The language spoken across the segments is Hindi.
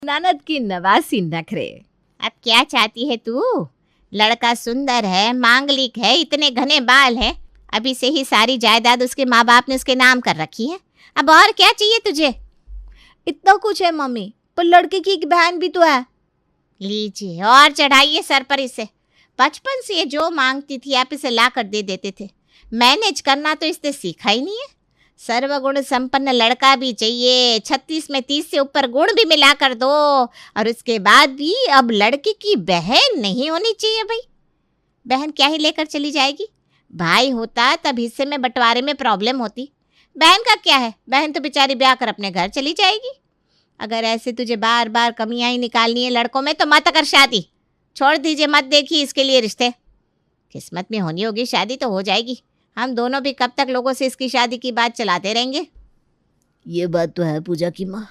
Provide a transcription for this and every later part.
ननद की नवासी नखरे। अब क्या चाहती है तू? लड़का सुंदर है, मांगलिक है, इतने घने बाल है, अभी से ही सारी जायदाद उसके माँ बाप ने उसके नाम कर रखी है। अब और क्या चाहिए तुझे? इतना कुछ है मम्मी, पर लड़के की एक बहन भी तो है। लीजिए और चढ़ाइए सर पर इसे। बचपन से ये जो मांगती थी आप इसे ला कर दे देते थे। मैनेज करना तो इसने सीखा ही नहीं है। सर्वगुण संपन्न लड़का भी चाहिए, 36 में 30 से ऊपर गुण भी मिला कर दो, और उसके बाद भी अब लड़के की बहन नहीं होनी चाहिए। भाई बहन क्या ही लेकर चली जाएगी? भाई होता तब हिस्से में बंटवारे में प्रॉब्लम होती। बहन का क्या है, बहन तो बेचारी ब्याह कर अपने घर चली जाएगी। अगर ऐसे तुझे बार बार कमियां ही निकालनी है लड़कों में तो मत कर शादी, छोड़ दीजिए, मत देखिए इसके लिए रिश्ते। किस्मत में होनी होगी शादी तो हो जाएगी। हम दोनों भी कब तक लोगों से इसकी शादी की बात चलाते रहेंगे? ये बात तो है पूजा की माँ,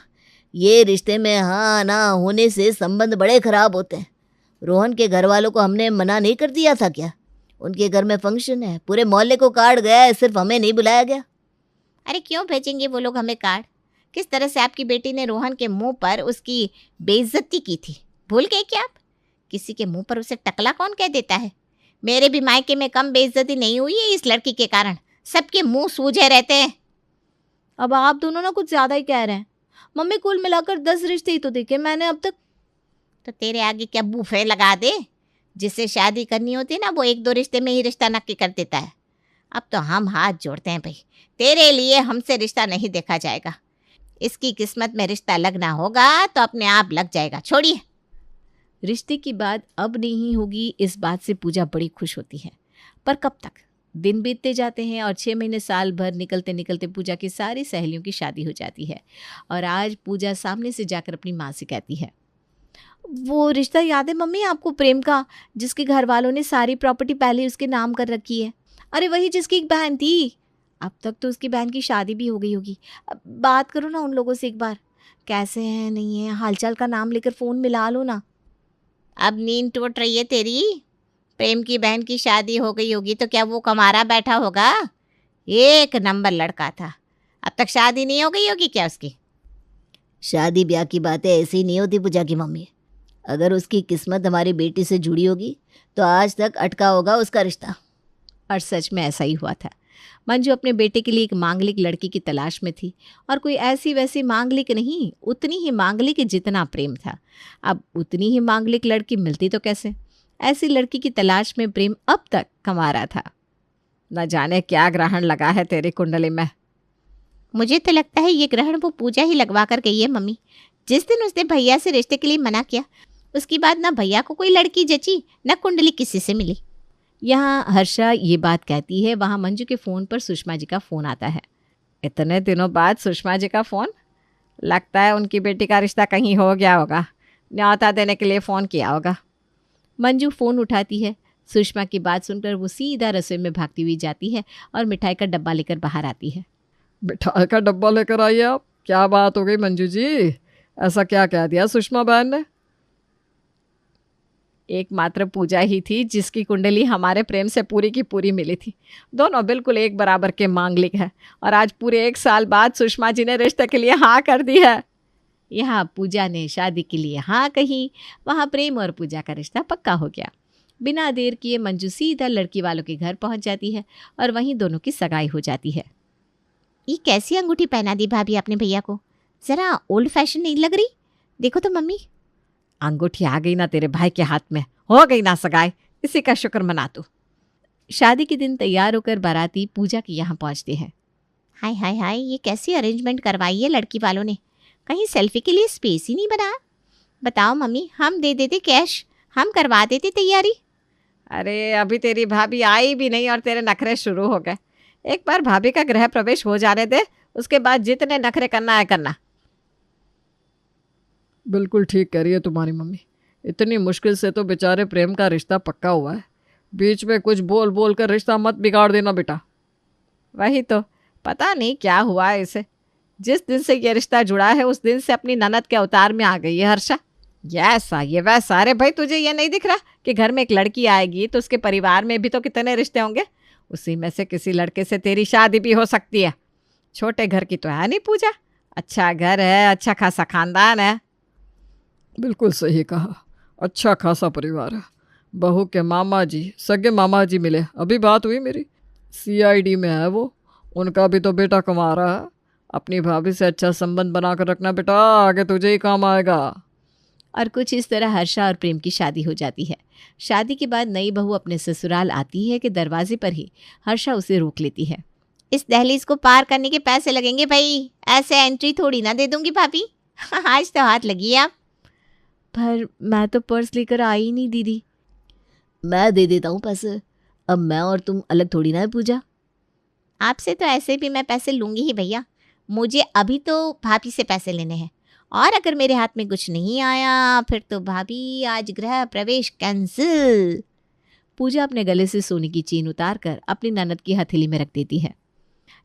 ये रिश्ते में हाँ ना होने से संबंध बड़े खराब होते हैं। रोहन के घर वालों को हमने मना नहीं कर दिया था क्या? उनके घर में फंक्शन है, पूरे मोहल्ले को कार्ड गया है, सिर्फ हमें नहीं बुलाया गया। अरे क्यों भेजेंगे वो लोग हमें कार्ड? किस तरह से आपकी बेटी ने रोहन के मुंह पर उसकी बेइज्जती की थी, भूल गए क्या आप? किसी के मुंह पर उसे टकला कौन कह देता है? मेरे भी मायके में कम बेइज्जती नहीं हुई है इस लड़की के कारण। सबके मुंह सूजे रहते हैं। अब आप दोनों ना कुछ ज्यादा ही कह रहे हैं मम्मी। कुल मिलाकर 10 रिश्ते ही तो देखे मैंने अब तक। तो तेरे आगे क्या बूफे लगा दे? जिससे शादी करनी होती है ना वो 1-2 रिश्ते में ही रिश्ता नक्की कर देता है। अब तो हम हाथ जोड़ते हैं भाई, तेरे लिए हमसे रिश्ता नहीं देखा जाएगा। इसकी किस्मत में रिश्ता लगना होगा तो अपने आप लग जाएगा, छोड़िए। रिश्ते की बात अब नहीं होगी, इस बात से पूजा बड़ी खुश होती है। पर कब तक? दिन बीतते जाते हैं और 6 महीने साल भर निकलते निकलते पूजा की सारी सहेलियों की शादी हो जाती है। और आज पूजा सामने से जाकर अपनी माँ से कहती है, वो रिश्ता याद है मम्मी आपको, प्रेम का, जिसके घर वालों ने सारी प्रॉपर्टी पहले उसके नाम कर रखी है। अरे वही जिसकी एक बहन थी। अब तक तो उसकी बहन की शादी भी हो गई होगी। अब बात करो ना उन लोगों से एक बार, कैसे हैं नहीं है, हालचाल का नाम लेकर फ़ोन मिला लो ना। अब नींद टूट रही है तेरी? प्रेम की बहन की शादी हो गई होगी तो क्या वो कमारा बैठा होगा? एक नंबर लड़का था, अब तक शादी नहीं हो गई होगी क्या उसकी? शादी ब्याह की बातें ऐसी नहीं होती पूजा की मम्मी। अगर उसकी किस्मत हमारी बेटी से जुड़ी होगी तो आज तक अटका होगा उसका रिश्ता। और सच में ऐसा ही हुआ था। मंजू अपने बेटे के लिए एक मांगलिक लड़की की तलाश में थी, और कोई ऐसी वैसी मांगलिक नहीं, उतनी ही मांगलिक जितना प्रेम था। अब उतनी ही मांगलिक लड़की मिलती तो कैसे? ऐसी लड़की की तलाश में प्रेम अब तक कमा रहा था। न जाने क्या ग्रहण लगा है तेरी कुंडली में। मुझे तो लगता है ये ग्रहण वो पूजा ही लगवा कर गई है मम्मी। जिस दिन उसने भैया से रिश्ते के लिए मना किया उसके बाद ना भैया को कोई लड़की जची, न कुंडली किसी से मिली। यहाँ हर्षा ये बात कहती है, वहाँ मंजू के फ़ोन पर सुषमा जी का फ़ोन आता है। इतने दिनों बाद सुषमा जी का फ़ोन? लगता है उनकी बेटी का रिश्ता कहीं हो गया होगा, न्योता देने के लिए फ़ोन किया होगा। मंजू फ़ोन उठाती है। सुषमा की बात सुनकर वो सीधा रसोई में भागती हुई जाती है और मिठाई का डब्बा लेकर बाहर आती है। मिठाई का डब्बा लेकर आइए आप? क्या बात हो गई मंजू जी, ऐसा क्या कह दिया सुषमा बहन ने? एकमात्र पूजा ही थी जिसकी कुंडली हमारे प्रेम से पूरी की पूरी मिली थी। दोनों बिल्कुल एक बराबर के मांगलिक हैं, और आज पूरे 1 साल बाद सुषमा जी ने रिश्ते के लिए हाँ कर दी है। यहाँ पूजा ने शादी के लिए हाँ कही, वहाँ प्रेम और पूजा का रिश्ता पक्का हो गया। बिना देर किए मंजू सीधा लड़की वालों के घर पहुँच जाती है और वहीं दोनों की सगाई हो जाती है। ये कैसी अंगूठी पहना दी भाभी आपने भैया को? जरा ओल्ड फैशन नहीं लग रही? देखो तो मम्मी। अंगूठी आ गई ना तेरे भाई के हाथ में, हो गई ना सगाई, इसी का शुक्र मना तू। शादी के दिन तैयार होकर बाराती पूजा के यहाँ पहुँचते हैं। हाय हाय हाय, ये कैसी अरेंजमेंट करवाई है लड़की वालों ने? कहीं सेल्फी के लिए स्पेस ही नहीं बना? बताओ मम्मी, हम दे देते कैश, हम करवा देते तैयारी। अरे अभी तेरी भाभी आई भी नहीं और तेरे नखरे शुरू हो गए। एक बार भाभी का गृह प्रवेश हो जाने दे, उसके बाद जितने नखरे करना है करना। बिल्कुल ठीक कह रही है तुम्हारी मम्मी। इतनी मुश्किल से तो बेचारे प्रेम का रिश्ता पक्का हुआ है, बीच में कुछ बोल बोल कर रिश्ता मत बिगाड़ देना बेटा। वही तो, पता नहीं क्या हुआ है इसे। जिस दिन से ये रिश्ता जुड़ा है उस दिन से अपनी ननद के अवतार में आ गई है हर्षा। ये ऐसा ये वैसा। अरे भाई तुझे ये नहीं दिख रहा कि घर में एक लड़की आएगी तो उसके परिवार में भी तो कितने रिश्ते होंगे, उसी में से किसी लड़के से तेरी शादी भी हो सकती है। छोटे घर की तो है नहीं पूजा, अच्छा घर है, अच्छा खासा खानदान है। बिल्कुल सही कहा, अच्छा खासा परिवार है। बहू के मामा जी, सगे मामा जी मिले, अभी बात हुई मेरी, सीआईडी में है वो। उनका भी तो बेटा कमा रहा है। अपनी भाभी से अच्छा संबंध बनाकर रखना बेटा, आगे तुझे ही काम आएगा। और कुछ इस तरह हर्षा और प्रेम की शादी हो जाती है। शादी के बाद नई बहू अपने ससुराल आती है कि दरवाजे पर ही हर्षा उसे रोक लेती है। इस दहलीज को पार करने के पैसे लगेंगे भाई, ऐसे एंट्री थोड़ी ना दे दूंगी भाभी। आज तो हाथ लगी आप। पर मैं तो पर्स लेकर आई ही नहीं दीदी। मैं दे देता हूँ पैसे, अब मैं और तुम अलग थोड़ी ना है पूजा। आपसे तो ऐसे भी मैं पैसे लूंगी ही भैया, मुझे अभी तो भाभी से पैसे लेने हैं, और अगर मेरे हाथ में कुछ नहीं आया फिर तो भाभी आज गृह प्रवेश कैंसिल। पूजा अपने गले से सोने की चेन उतारकर अपनी ननद की हथेली में रख देती है।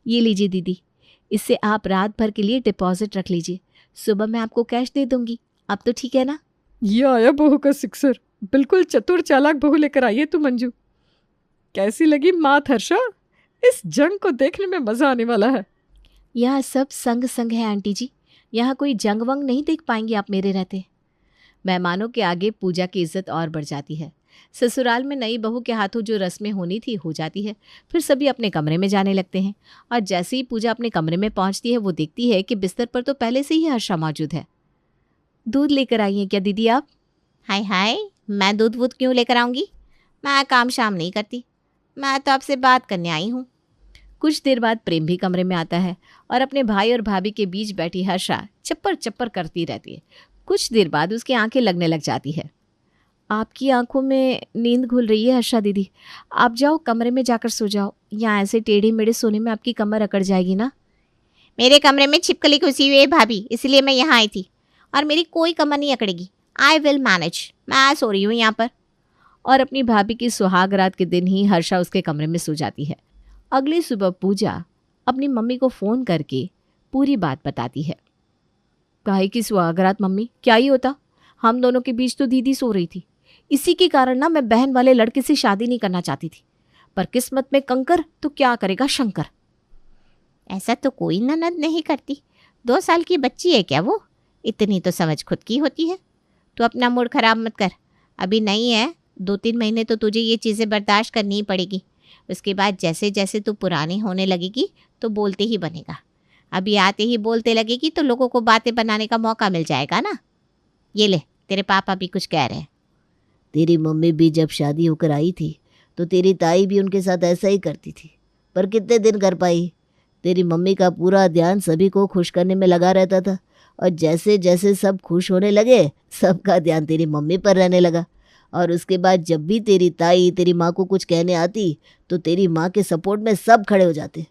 ये लीजिए दीदी, इससे आप रात भर के लिए डिपॉजिट रख लीजिए, सुबह मैं आपको कैश दे दूंगी। अब तो ठीक है ना? ये आया बहू का सिक्सर, बिल्कुल चतुर चालाक बहू लेकर आई है तू मंजू। कैसी लगी मात हर्षा? इस जंग को देखने में मजा आने वाला है। यहाँ सब संग संग है आंटी जी, यहाँ कोई जंग वंग नहीं देख पाएंगे आप मेरे रहते। मेहमानों के आगे पूजा की इज्जत और बढ़ जाती है। ससुराल में नई बहू के हाथों जो रस्में होनी थी हो जाती है। फिर सभी अपने कमरे में जाने लगते हैं, और जैसे ही पूजा अपने कमरे में पहुंचती है वो देखती है कि बिस्तर पर तो पहले से ही हर्षा मौजूद है। दूध लेकर आई हैं क्या दीदी आप? हाय हाय, मैं दूध वूध क्यों लेकर आऊँगी? मैं काम शाम नहीं करती, मैं तो आपसे बात करने आई हूँ। कुछ देर बाद प्रेम भी कमरे में आता है और अपने भाई और भाभी के बीच बैठी हर्षा चप्पर चप्पर करती रहती है। कुछ देर बाद उसकी आंखें लगने लग जाती है। आपकी आंखों में नींद घुल रही है हर्षा दीदी, आप जाओ कमरे में जाकर सो जाओ, यहाँ ऐसे टेढ़े मेढ़े सोने में आपकी कमर अकड़ जाएगी ना। मेरे कमरे में छिपकली घुसी हुई है भाभी, इसलिए मैं यहाँ आई थी, और मेरी कोई कमर नहीं अकड़ेगी। आई विल मैनेज, मैं सो रही हूँ यहाँ पर। और अपनी भाभी की सुहाग रात के दिन ही हर्षा उसके कमरे में सो जाती है। अगली सुबह पूजा अपनी मम्मी को फ़ोन करके पूरी बात बताती है। काहे की सुहाग रात मम्मी, क्या ही होता, हम दोनों के बीच तो दीदी सो रही थी, इसी के कारण ना मैं बहन वाले लड़के से शादी नहीं करना चाहती थी, पर किस्मत में कंकर तो क्या करेगा शंकर। ऐसा तो कोई ननद नहीं करती, 2 साल की बच्ची है क्या वो, इतनी तो समझ खुद की होती है। तो अपना मूड खराब मत कर, अभी नहीं है, 2-3 महीने तो तुझे ये चीज़ें बर्दाश्त करनी ही पड़ेगी। उसके बाद जैसे जैसे तू पुरानी होने लगेगी तो बोलते ही बनेगा। अभी आते ही बोलते लगेगी तो लोगों को बातें बनाने का मौका मिल जाएगा ना। ये ले, तेरे पापा भी कुछ कह रहे हैं। तेरी मम्मी भी जब शादी होकर आई थी तो तेरी ताई भी उनके साथ ऐसा ही करती थी, पर कितने दिन कर पाई। तेरी मम्मी का पूरा ध्यान सभी को खुश करने में लगा रहता था, और जैसे जैसे सब खुश होने लगे सबका ध्यान तेरी मम्मी पर रहने लगा। और उसके बाद जब भी तेरी ताई तेरी माँ को कुछ कहने आती तो तेरी माँ के सपोर्ट में सब खड़े हो जाते।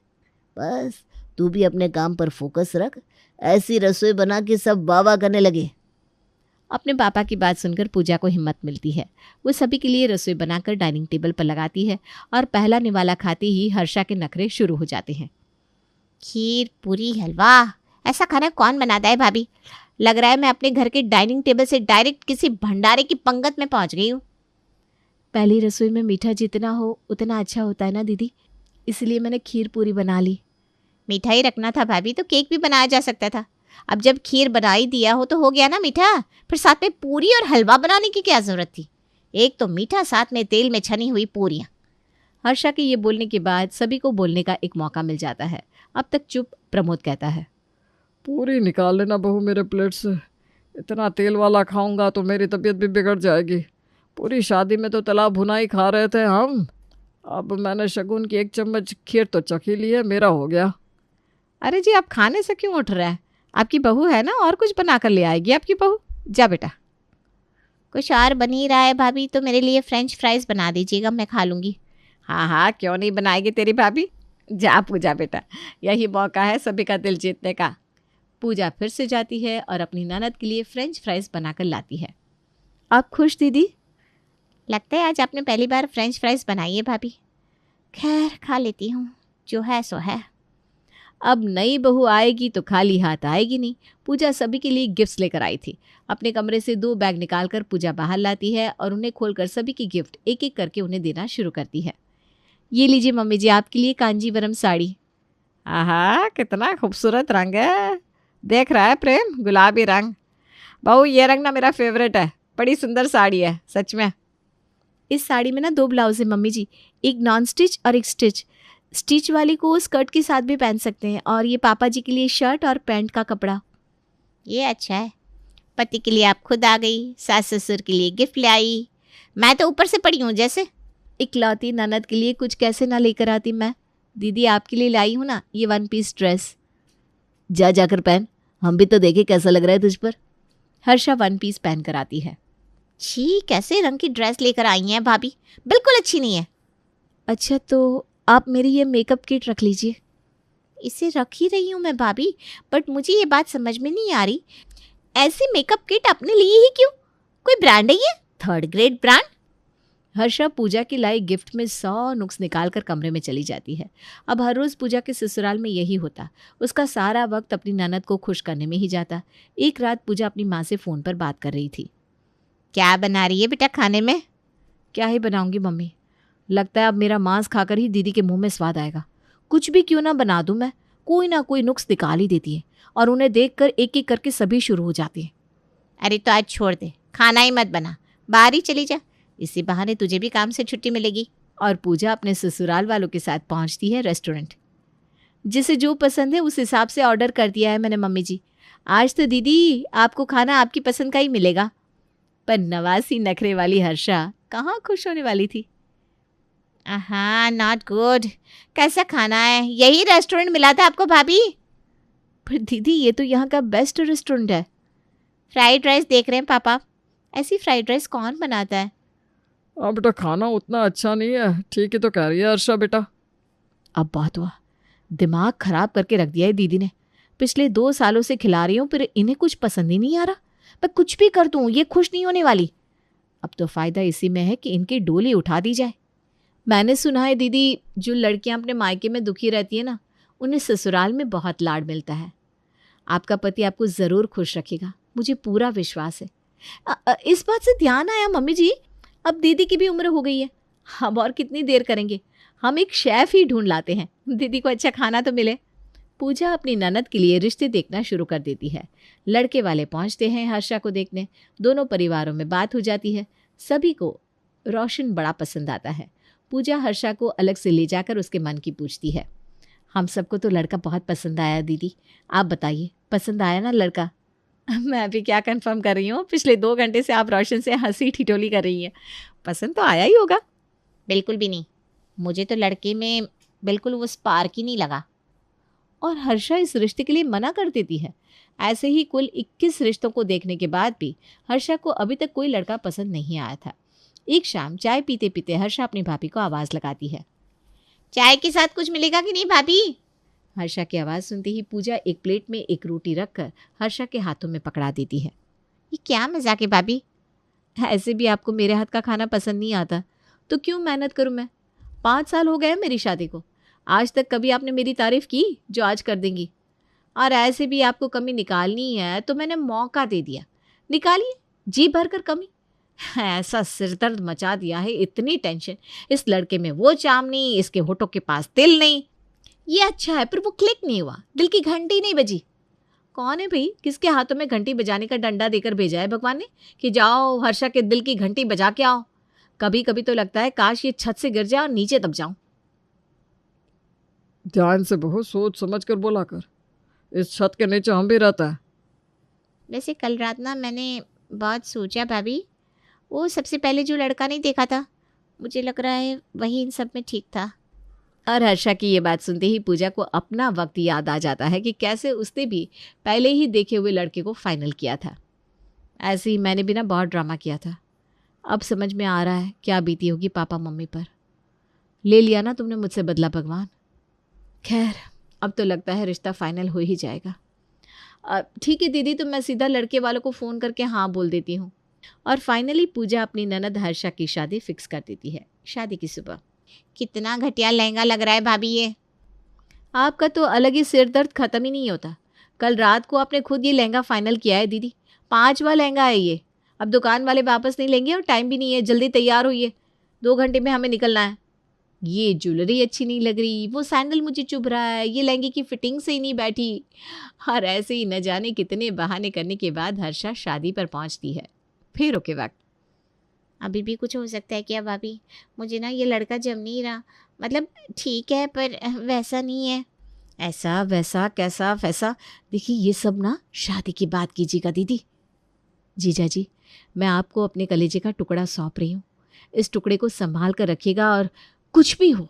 बस तू भी अपने काम पर फोकस रख, ऐसी रसोई बना के सब वाह करने लगे। अपने पापा की बात सुनकर पूजा को हिम्मत मिलती है। वो सभी के लिए रसोई बनाकर डाइनिंग टेबल पर लगाती है, और पहला निवाला खाते ही हर्षा के नखरे शुरू हो जाते हैं। खीर, पूरी, हलवा, ऐसा खाना कौन बनाता है भाभी? लग रहा है मैं अपने घर के डाइनिंग टेबल से डायरेक्ट किसी भंडारे की पंगत में पहुंच गई हूँ। पहली रसोई में मीठा जितना हो उतना अच्छा होता है ना दीदी, इसलिए मैंने खीर पूरी बना ली। मीठा ही रखना था भाभी, तो केक भी बनाया जा सकता था। अब जब खीर बना ही दिया हो तो हो गया ना मीठा, फिर साथ में पूरी और हलवा बनाने की क्या ज़रूरत थी? एक तो मीठा, साथ में तेल में छनी हुई पूरियाँ। हर्षा के ये बोलने के बाद सभी को बोलने का एक मौका मिल जाता है। अब तक चुप प्रमोद कहता है, पूरी निकाल लेना बहू मेरे प्लेट से, इतना तेल वाला खाऊंगा तो मेरी तबीयत भी बिगड़ जाएगी। पूरी शादी में तो तला भुना ही खा रहे थे हम, अब मैंने शगुन की 1 चम्मच खीर तो चखी ली है, मेरा हो गया। अरे जी, आप खाने से क्यों उठ रहे हैं? आपकी बहू है ना, और कुछ बना कर ले आएगी आपकी बहू। जा बेटा। कुछ और बन ही रहा है भाभी, तो मेरे लिए फ्रेंच फ्राइज बना दीजिएगा, मैं खा लूँगी। हाँ हाँ, क्यों नहीं बनाएगी तेरी भाभी। जा पूजा बेटा, यही मौका है सभी का दिल जीतने का। पूजा फिर से जाती है और अपनी ननद के लिए फ्रेंच फ्राइज बनाकर लाती है। आप खुश दीदी? लगता है आज आपने पहली बार फ्रेंच फ्राइज बनाई है भाभी। खैर, खा लेती हूँ, जो है सो है। अब नई बहू आएगी तो खाली हाथ आएगी नहीं। पूजा सभी के लिए गिफ्ट्स लेकर आई थी। अपने कमरे से 2 बैग निकालकर पूजा बाहर लाती है और उन्हें खोलकर सभी की गिफ्ट एक एक करके उन्हें देना शुरू करती है। ये लीजिए मम्मी जी, आपके लिए कांजीवरम साड़ी। आहा, कितना खूबसूरत रंग है, देख रहा है प्रेम, गुलाबी रंग। बहू ये रंग ना मेरा फेवरेट है, बड़ी सुंदर साड़ी है सच में। इस साड़ी में ना 2 ब्लाउज है मम्मी जी, एक नॉन स्टिच और एक स्टिच। स्टिच वाली को स्कर्ट के साथ भी पहन सकते हैं, और ये पापा जी के लिए शर्ट और पैंट का कपड़ा। ये अच्छा है, पति के लिए आप खुद आ गई, सास ससुर के लिए गिफ्ट ले आई, मैं तो ऊपर से पड़ी हूँ जैसे। इकलौती ननद के लिए कुछ कैसे ना लेकर आती मैं। दीदी आपके लिए लाई हूँ ना ये 1 पीस ड्रेस। जा जाकर पहन, हम भी तो देखे कैसा लग रहा है तुझ पर। हर्षा 1 पीस पहन कर आती है। छी, कैसे रंग की ड्रेस लेकर आई हैं भाभी, बिल्कुल अच्छी नहीं है। अच्छा तो आप मेरी ये मेकअप किट रख लीजिए। इसे रख ही रही हूँ मैं भाभी, बट मुझे ये बात समझ में नहीं आ रही, ऐसी मेकअप किट अपने लिए ही क्यों? कोई ब्रांड है ये, 3rd ग्रेड ब्रांड? हर्षा पूजा की लाई गिफ्ट में 100 नुक्स निकाल कर कमरे में चली जाती है। अब हर रोज़ पूजा के ससुराल में यही होता, उसका सारा वक्त अपनी ननद को खुश करने में ही जाता। एक रात पूजा अपनी माँ से फ़ोन पर बात कर रही थी। क्या बना रही है बेटा खाने में? क्या ही बनाऊंगी मम्मी, लगता है अब मेरा मांस खाकर ही दीदी के मुंह में स्वाद आएगा। कुछ भी क्यों ना बना दूं मैं, कोई ना कोई नुक्स निकाल ही देती है, और उन्हें देखकर एक एक करके सभी शुरू हो जाते हैं। अरे तो आज छोड़ दे, खाना ही मत बना, बाहर ही चली जा, इसी बहाने तुझे भी काम से छुट्टी मिलेगी। और पूजा अपने ससुराल वालों के साथ पहुंचती है रेस्टोरेंट। जिसे जो पसंद है उस हिसाब से ऑर्डर कर दिया है मैंने मम्मी जी। आज तो दीदी आपको खाना आपकी पसंद का ही मिलेगा। पर नवासी नखरे वाली हर्षा कहाँ खुश होने वाली थी। हाँ, नॉट गुड, कैसा खाना है, यही रेस्टोरेंट मिला था आपको भाभी? पर दीदी ये तो यहाँ का बेस्ट रेस्टोरेंट है। फ्राइड राइस देख रहे हैं पापा, ऐसी फ्राइड राइस कौन बनाता है? हाँ बेटा, खाना उतना अच्छा नहीं है, ठीक है तो कह रही है हर्षा बेटा। अब बात हुआ, दिमाग खराब करके रख दिया है दीदी ने। पिछले 2 सालों से खिला रही हूँ, फिर इन्हें कुछ पसंद ही नहीं आ रहा। मैं कुछ भी कर दूँ ये खुश नहीं होने वाली। अब तो फ़ायदा इसी में है कि इनकी डोली उठा दी जाए। मैंने सुना है दीदी, जो लड़कियां अपने मायके में दुखी रहती है ना, उन्हें ससुराल में बहुत लाड मिलता है। आपका पति आपको ज़रूर खुश रखेगा, मुझे पूरा विश्वास है। इस बात से ध्यान आया मम्मी जी, अब दीदी की भी उम्र हो गई है, हम और कितनी देर करेंगे। हम एक शेफ़ ही ढूंढ लाते हैं, दीदी को अच्छा खाना तो मिले। पूजा अपनी ननद के लिए रिश्ते देखना शुरू कर देती है। लड़के वाले पहुंचते हैं हर्षा को देखने। दोनों परिवारों में बात हो जाती है। सभी को रोशन बड़ा पसंद आता है। पूजा हर्षा को अलग से ले जाकर उसके मन की पूछती है। हम सबको तो लड़का बहुत पसंद आया दीदी, आप बताइए पसंद आया ना लड़का? मैं भी क्या कंफर्म कर रही हूँ, पिछले 2 घंटे से आप रोशन से हंसी ठिठोली कर रही हैं। पसंद तो आया ही होगा। बिल्कुल भी नहीं, मुझे तो लड़के में बिल्कुल वो स्पार्क ही नहीं लगा। और हर्षा इस रिश्ते के लिए मना कर देती है। ऐसे ही कुल 21 रिश्तों को देखने के बाद भी हर्षा को अभी तक कोई लड़का पसंद नहीं आया था। एक शाम चाय पीते पीते हर्षा अपनी भाभी को आवाज़ लगाती है। चाय के साथ कुछ मिलेगा कि नहीं भाभी? हर्षा की आवाज़ सुनते ही पूजा एक प्लेट में एक रोटी रखकर हर्षा के हाथों में पकड़ा देती है। ये क्या मजाक है भाभी? ऐसे भी आपको मेरे हाथ का खाना पसंद नहीं आता तो क्यों मेहनत करूं मैं? 5 साल हो गए मेरी शादी को, आज तक कभी आपने मेरी तारीफ की जो आज कर देंगी। और ऐसे भी आपको कमी निकालनी है तो मैंने मौका दे दिया, निकालिए जी भर कर कमी। ऐसा सिरदर्द मचा दिया है, इतनी टेंशन, इस लड़के में वो चाम नहीं, इसके होठों के पास तिल नहीं। ये अच्छा है पर वो क्लिक नहीं हुआ, दिल की घंटी नहीं बजी। कौन है भाई, किसके हाथों में घंटी बजाने का डंडा देकर भेजा है भगवान ने कि जाओ हर्षा के दिल की घंटी बजा के आओ? कभी कभी तो लगता है काश ये छत से गिर जाए और नीचे दब जाऊं। ध्यान से बहुत सोच समझ कर बोला कर, इस छत के नीचे हम भी रहता है। वैसे कल रात ना मैंने बहुत सोचा भाभी, वो सबसे पहले जो लड़का नहीं देखा था, मुझे लग रहा है वही इन सब में ठीक था। और हर्षा की ये बात सुनते ही पूजा को अपना वक्त याद आ जाता है कि कैसे उसने भी पहले ही देखे हुए लड़के को फाइनल किया था। ऐसे ही मैंने भी ना बहुत ड्रामा किया था। अब समझ में आ रहा है क्या बीती होगी पापा मम्मी पर। ले लिया ना तुमने मुझसे बदला भगवान। खैर अब तो लगता है रिश्ता फाइनल हो ही जाएगा। ठीक है दीदी, तो मैं सीधा लड़के वालों को फ़ोन करके हाँ बोल देती हूँ। और फाइनली पूजा अपनी ननद हर्षा की शादी फिक्स कर देती है। शादी की सुबह। कितना घटिया लहंगा लग रहा है भाभी ये। आपका तो अलग ही सिर दर्द ख़त्म ही नहीं होता। कल रात को आपने खुद ये लहंगा फाइनल किया है दीदी, 5वां लहंगा है ये। अब दुकान वाले वापस नहीं लेंगे और टाइम भी नहीं है, जल्दी तैयार होइए, 2 घंटे में हमें निकलना है। ये ज्वेलरी अच्छी नहीं लग रही, वो सैंडल मुझे चुभ रहा है, ये लहंगे की फिटिंग से ही नहीं बैठी। और ऐसे ही न जाने कितने बहाने करने के बाद हर्षा शादी पर पहुंचती है। फेरों के वक्त अभी भी कुछ हो सकता है क्या भाभी? मुझे ना ये लड़का जम नहीं रहा। मतलब ठीक है पर वैसा नहीं है। ऐसा वैसा कैसा वैसा, देखिए ये सब ना शादी के बाद कीजिएगा दीदी। जीजा जी, मैं आपको अपने कलेजे का टुकड़ा सौंप रही हूँ। इस टुकड़े को संभाल कर रखिएगा और कुछ भी हो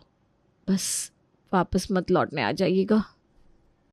बस वापस मत लौटने आ जाइएगा।